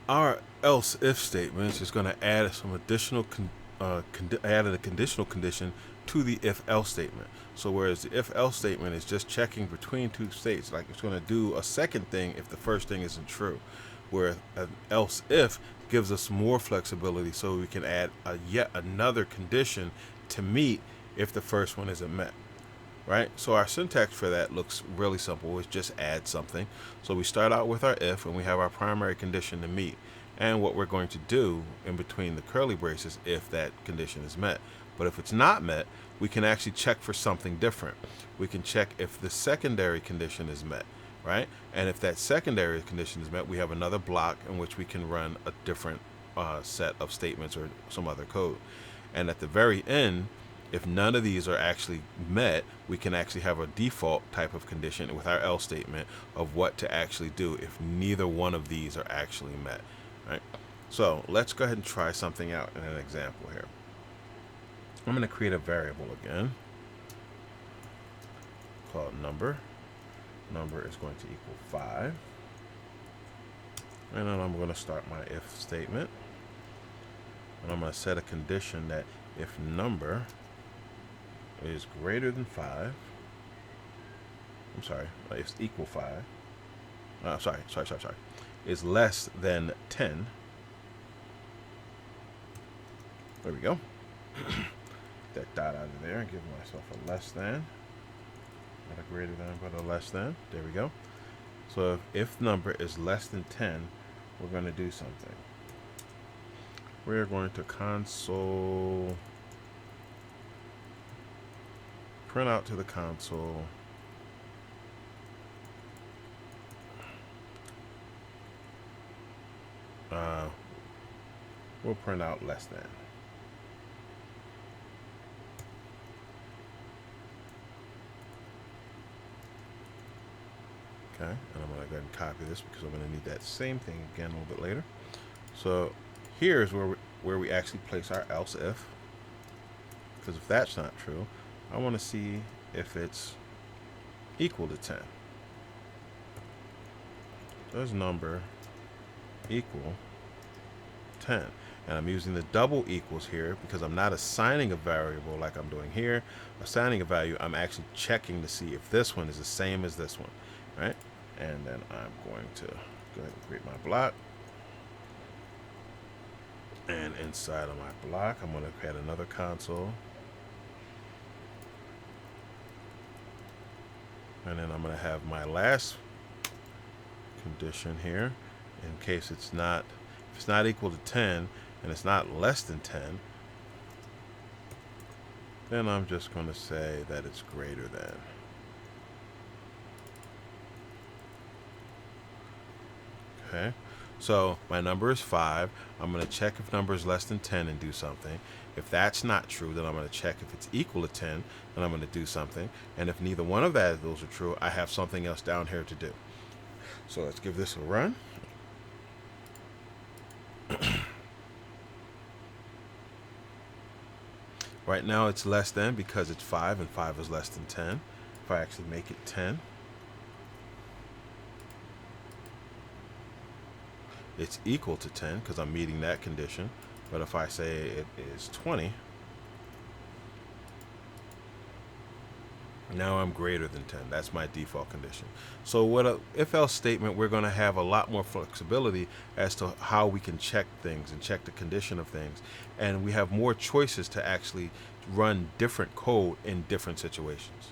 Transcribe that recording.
Our else if statement is going to add some additional added a conditional condition to the if else statement. So whereas the if else statement is just checking between two states, like it's going to do a second thing if the first thing isn't true, where an else if gives us more flexibility, so we can add yet another condition to meet if the first one isn't met. Right? So our syntax for that looks really simple. It's just add something. So we start out with our if, and we have our primary condition to meet, and what we're going to do in between the curly braces if that condition is met. But if it's not met, we can actually check for something different. We can check if the secondary condition is met, right? And if that secondary condition is met, we have another block in which we can run a different set of statements or some other code. And at the very end, if none of these are actually met, we can actually have a default type of condition with our else statement of what to actually do if neither one of these are actually met. Right? So let's go ahead and try something out in an example here. I'm going to create a variable again called number. Number is going to equal 5. And then I'm going to start my if statement. And I'm going to set a condition that if number is greater than 5, I'm sorry, it's equal 5. Sorry, is less than 10. There we go. That dot out of there and give myself a less than, not a greater than, but a less than. There we go. So if number is less than 10, we're going to do something. We're going to console, print out to the console we'll print out less than. Okay, and I'm going to go ahead and copy this because I'm going to need that same thing again a little bit later. So here's where we actually place our else if, because if that's not true, I want to see if it's equal to 10. Does number equal 10? And I'm using the double equals here because I'm not assigning a variable like I'm doing here. Assigning a value, I'm actually checking to see if this one is the same as this one, right? And then I'm going to go ahead and create my block. And inside of my block, I'm going to create another console. And then I'm going to have my last condition here in case it's not, if it's not equal to 10 and it's not less than 10, then I'm just going to say that it's greater than. Okay, so my number is 5. I'm going to check if number is less than 10 and do something. If that's not true, then I'm going to check if it's equal to 10, then I'm going to do something. And if neither one of those are true, I have something else down here to do. So let's give this a run. Right now it's less than because it's 5 and 5 is less than 10. If I actually make it 10, it's equal to 10 because I'm meeting that condition. But if I say it is 20, now I'm greater than 10. That's my default condition. So what a if-else statement, we're going to have a lot more flexibility as to how we can check things and check the condition of things. And we have more choices to actually run different code in different situations.